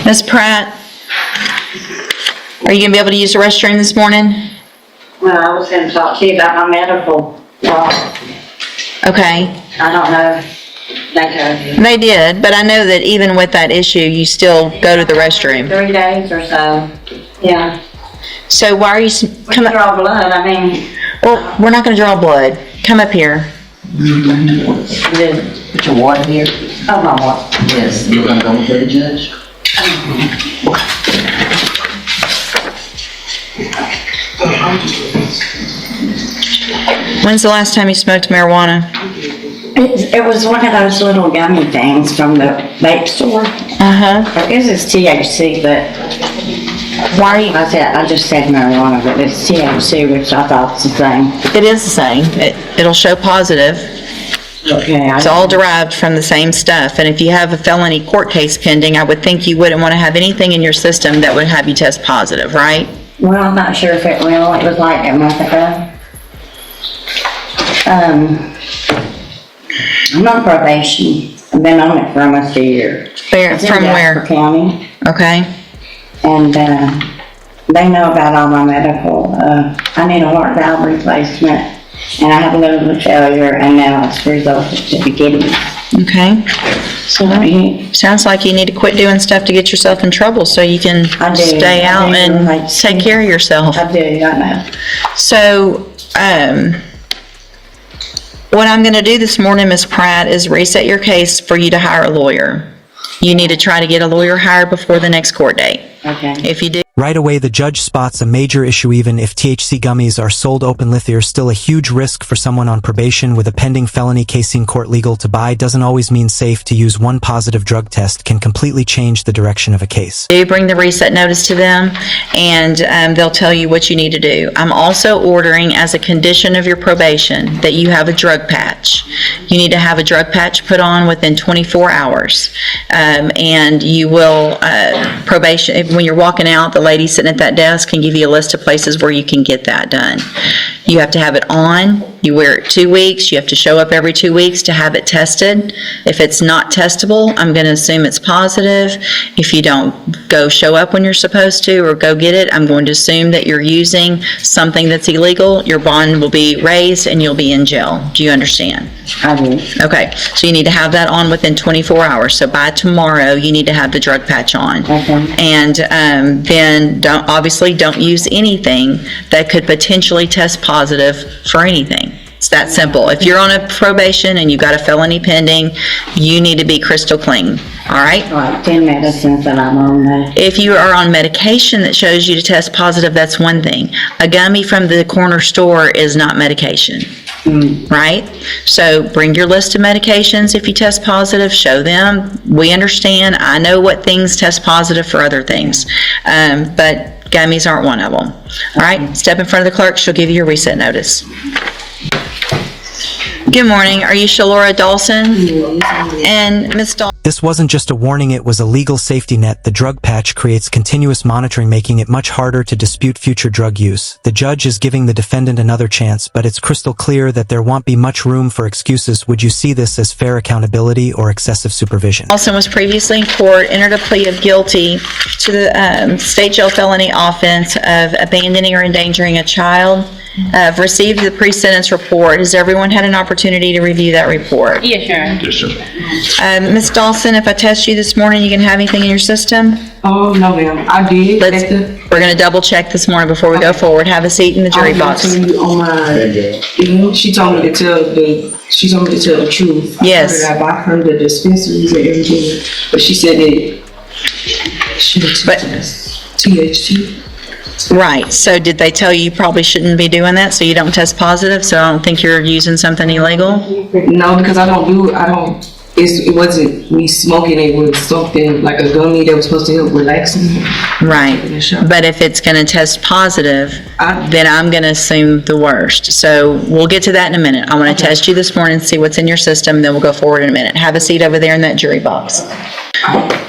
Ms. Pratt, are you going to be able to use the restroom this morning? Well, I was going to talk to you about my medical law. Okay. I don't know. They did, but I know that even with that issue, you still go to the restroom. 3 days or so. Yeah. So why are you Come draw blood. I mean. Well, we're not going to draw blood. Come up here. Put your water here. Oh, my water. Yes, you're gonna go before the judge. When's the last time you smoked marijuana? It was one of those little gummy things from the vape store. It is THC, but Why are you? I just said marijuana, but it's THC, which I thought was the same. It is the same. It'll show positive. Okay. It's all derived from the same stuff. And if you have a felony court case pending, I would think you wouldn't want to have anything in your system that would have you test positive, right? Well, I'm not sure if it will. It was like a month ago. I'm on probation. I've been on it for almost a year. From where? Jasper County. Okay. And they know about all my medical. I need a heart valve replacement, and I have a liver failure, and now it's resulted to the kidneys. Okay. So sounds like you need to quit doing stuff to get yourself in trouble so you can stay out and take care of yourself. I do, I know. So, what I'm going to do this morning, Ms. Pratt, is reset your case for you to hire a lawyer. You need to try to get a lawyer hired before the next court date. Okay. If you do. Right away, the judge spots a major issue. Even if THC gummies are sold openly, they're still a huge risk for someone on probation with a pending felony case. In court, legal to buy doesn't always mean safe to use. One positive drug test can completely change the direction of a case. Do bring the reset notice to them, and they'll tell you what you need to do. I'm also ordering, as a condition of your probation, that you have a drug patch. You need to have a drug patch put on within 24 hours. And you will, probation, when you're walking out, the lady sitting at that desk can give you a list of places where you can get that done. You have to have it on. You wear it 2 weeks. You have to show up every 2 weeks to have it tested. If it's not testable, I'm going to assume it's positive. If you don't show up when you're supposed to or go get it, I'm going to assume that you're using something that's illegal. Your bond will be raised and you'll be in jail. Do you understand? I do. Okay, so you need to have that on within 24 hours. So by tomorrow, you need to have the drug patch on. Okay. And then don't use anything that could potentially test positive for anything. It's that simple. If you're on a probation and you've got a felony pending, you need to be crystal clean. All right? Like 10 medicines that I'm on there. If you are on medication that shows you to test positive, that's one thing. A gummy from the corner store is not medication. Right? So bring your list of medications. If you test positive, show them. We understand. I know what things test positive for other things. But gummies aren't one of them. All right? Step in front of the clerk. She'll give you your reset notice. Good morning. Are you Shalora Dawson? And Ms. Dawson. This wasn't just a warning, it was a legal safety net. The drug patch creates continuous monitoring, making it much harder to dispute future drug use. The judge is giving the defendant another chance, but it's crystal clear that there won't be much room for excuses. Would you see this as fair accountability or excessive supervision? Dawson was previously in court, entered a plea of guilty to the state jail felony offense of abandoning or endangering a child. I've received the pre-sentence report. Has everyone had an opportunity to review that report? Yes, sir. Yes, sir. Ms. Dawson, if I test you this morning, you can have anything in your system? Oh, no, ma'am. I did. We're going to double check this morning before we go forward. Have a seat in the jury box. On my, she told me to tell the truth. Yes. I heard the dispensaries and everything, but she said that she was THC. Right. So did they tell you probably shouldn't be doing that so you don't test positive? So I don't think you're using something illegal? No, because it wasn't me smoking. It was something like a gummy that was supposed to help relaxing. Right. But if it's going to test positive, then I'm going to assume the worst. So we'll get to that in a minute. I want to test you this morning and see what's in your system, then we'll go forward in a minute. Have a seat over there in that jury box.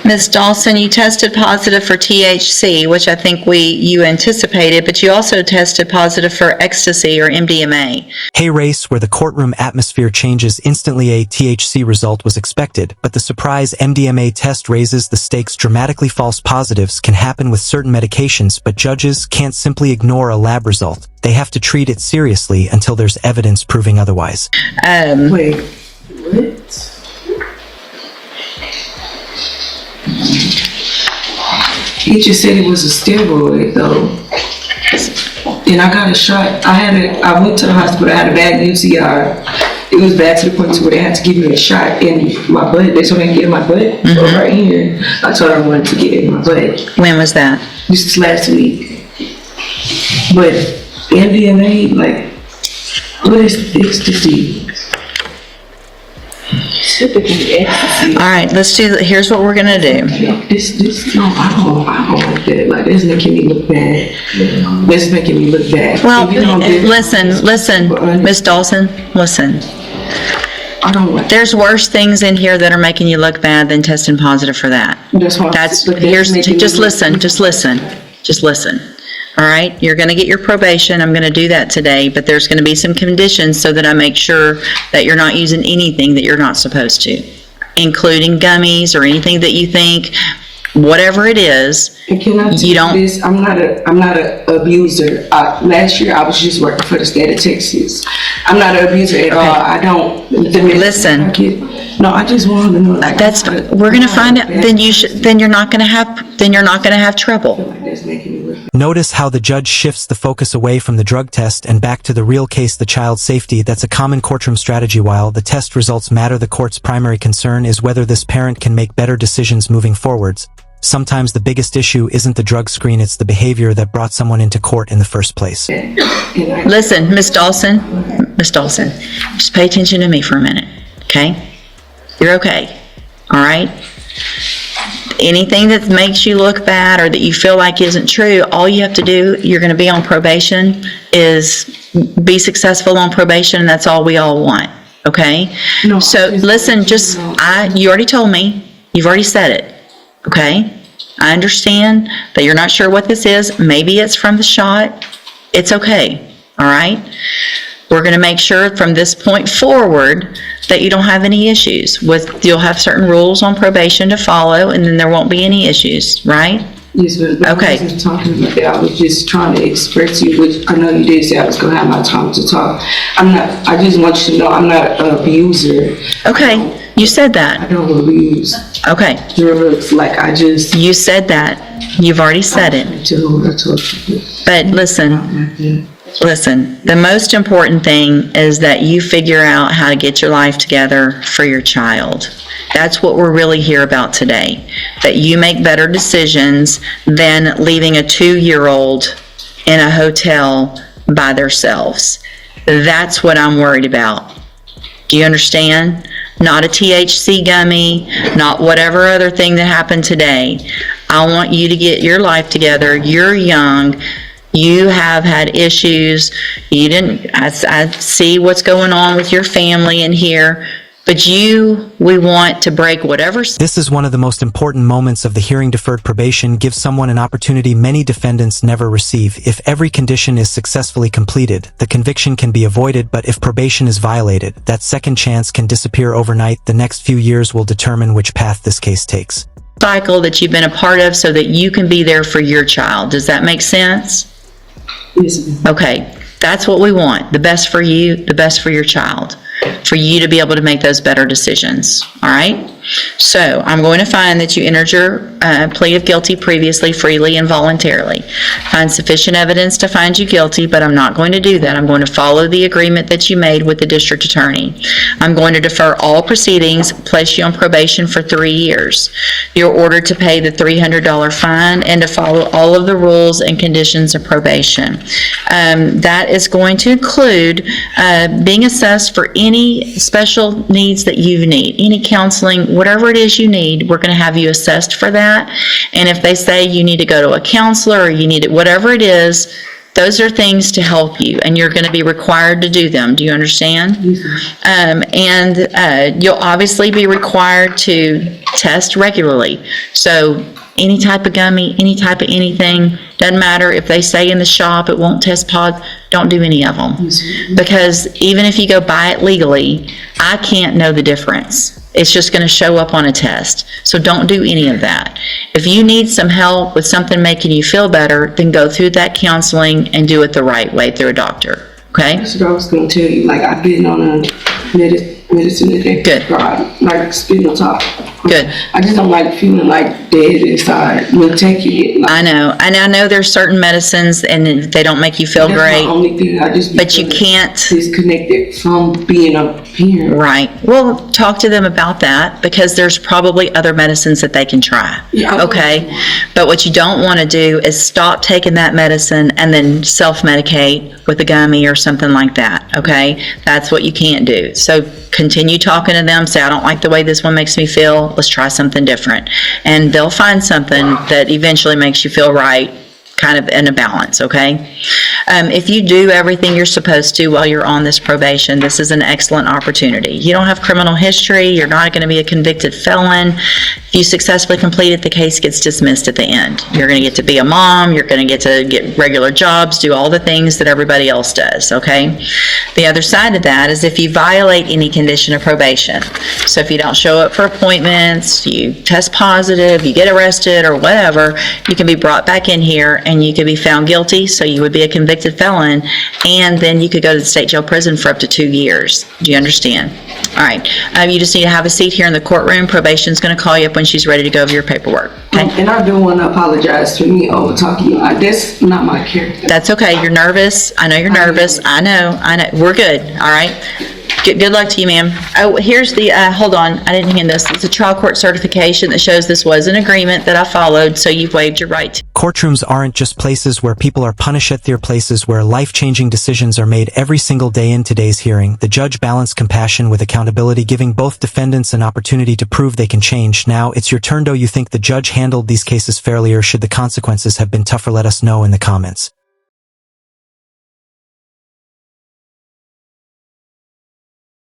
Ms. Dawson, you tested positive for THC, which I think you anticipated, but you also tested positive for ecstasy or MDMA. Hey race, where the courtroom atmosphere changes instantly, a THC result was expected, but the surprise MDMA test raises the stakes dramatically. False positives can happen with certain medications, but judges can't simply ignore a lab result. They have to treat it seriously until there's evidence proving otherwise. Wait, what? He just said it was a steroid though. And I got a shot. I went to the hospital, I had a bad UCR. It was bad to the point to where they had to give me a shot in my butt. They told me to get in my butt. So right here, I told her I wanted to get in my butt. When was that? This is last week. But MDMA, like, what is ecstasy? Typically ecstasy. All right, here's what we're gonna do. No, I don't like that. Like, this is making me look bad. This is making me look bad. Well, If you don't get- listen, Ms. Dawson, listen. I don't like There's worse things in here that are making you look bad than testing positive for that. That's why. Just listen. All right, you're going to get your probation. I'm going to do that today, but there's going to be some conditions so that I make sure that you're not using anything that you're not supposed to, including gummies or anything that you think, whatever it is. And can I tell you don't. This? I'm not a abuser. Last year I was just working for the state of Texas. I'm not an abuser at all. I don't. Listen. No, I just want to know. We're going to find out. Then you're not going to have trouble. That's making me look. Notice how the judge shifts the focus away from the drug test and back to the real case, the child's safety. That's a common courtroom strategy. While the test results matter, the court's primary concern is whether this parent can make better decisions moving forwards. Sometimes the biggest issue isn't the drug screen, it's the behavior that brought someone into court in the first place. Listen, Miss Dawson, just pay attention to me for a minute, okay? You're okay, all right? Anything that makes you look bad or that you feel like isn't true, all you have to do, you're going to be on probation, is be successful on probation, and that's all we all want, okay? No, so listen, you already told me, you've already said it, okay? I understand that you're not sure what this is. Maybe it's from the shot. It's okay, all right? We're going to make sure from this point forward that you don't have any issues. You'll have certain rules on probation to follow, and then there won't be any issues, right? Yes, but okay. I wasn't talking about that. I was just trying to express to you, which I know you did say I was going to have my time to talk. I just want you to know I'm not an abuser. Okay, you said that. I don't abuse. Okay. Drugs, like I just. You said that. You've already said it. I told you. But listen, the most important thing is that you figure out how to get your life together for your child. That's what we're really here about today. That you make better decisions than leaving a 2-year-old in a hotel by themselves. That's what I'm worried about. Do you understand? Not a THC gummy, not whatever other thing that happened today. I want you to get your life together. You're young. You have had issues. I see what's going on with your family in here. But we want to break whatever. This is one of the most important moments of the hearing. Deferred probation gives someone an opportunity many defendants never receive. If every condition is successfully completed, the conviction can be avoided, but if probation is violated, that second chance can disappear overnight. The next few years will determine which path this case takes. Cycle that you've been a part of so that you can be there for your child. Does that make sense? Yes. Okay, that's what we want. The best for you, the best for your child. For you to be able to make those better decisions, all right? So I'm going to find that you entered your plea of guilty previously, freely and voluntarily. Find sufficient evidence to find you guilty, but I'm not going to do that. I'm going to follow the agreement that you made with the district attorney. I'm going to defer all proceedings, place you on probation for 3 years. You're ordered to pay the $300 fine and to follow all of the rules and conditions of probation. That is going to include being assessed for any special needs that you need, any counseling, whatever it is you need, we're going to have you assessed for that. And if they say you need to go to a counselor or you need it, whatever it is, those are things to help you, and you're going to be required to do them. Do you understand? Yes. And you'll obviously be required to test regularly. So any type of gummy, any type of anything, doesn't matter if they say in the shop it won't test pod, don't do any of them. Because even if you go buy it legally, I can't know the difference. It's just going to show up on a test. So don't do any of that. If you need some help with something making you feel better, then go through that counseling and do it the right way through a doctor. Okay? That's what I was gonna tell you. Like, I've been on a medicine that they Good. prescribe, like spinal top. Good. I just don't like feeling like dead inside when taking it. Like, I know. And I know there's certain medicines and they don't make you feel that's great. my only thing. I just be But you feeling can't. disconnected from being a parent. Right. Well, talk to them about that because there's probably other medicines that they can try. Yeah. Okay. But what you don't want to do is stop taking that medicine and then self-medicate with a gummy or something like that. Okay. That's what you can't do. So continue talking to them. Say, I don't like the way this one makes me feel. Let's try something different. And they'll find something that eventually makes you feel right, kind of in a balance, okay? If you do everything you're supposed to while you're on this probation, this is an excellent opportunity. You don't have criminal history. You're not going to be a convicted felon. If you successfully complete it, the case gets dismissed at the end. You're going to get to be a mom. You're going to get regular jobs, do all the things that everybody else does, okay? The other side of that is if you violate any condition of probation. So if you don't show up for appointments, you test positive, you get arrested or whatever, you can be brought back in here and you could be found guilty, so you would be a convicted felon, and then you could go to the state jail prison for up to 2 years. Do you understand? All right. You just need to have a seat here in the courtroom. Probation's going to call you up when she's ready to go over your paperwork. Okay? And I do want to apologize for me over talking. That's not my character. That's okay. You're nervous. I know you're nervous. I know. We're good. All right. Good luck to you, ma'am. Oh, here's the, hold on. I didn't hand this. It's a trial court certification that shows this was an agreement that I followed, so you've waived your right to. Courtrooms aren't just places where people are punished, they're places where life-changing decisions are made every single day. In today's hearing, the judge balanced compassion with accountability, giving both defendants an opportunity to prove they can change. Now, it's your turn. Do you think the judge handled these cases fairly, or should the consequences have been tougher? Let us know in the comments.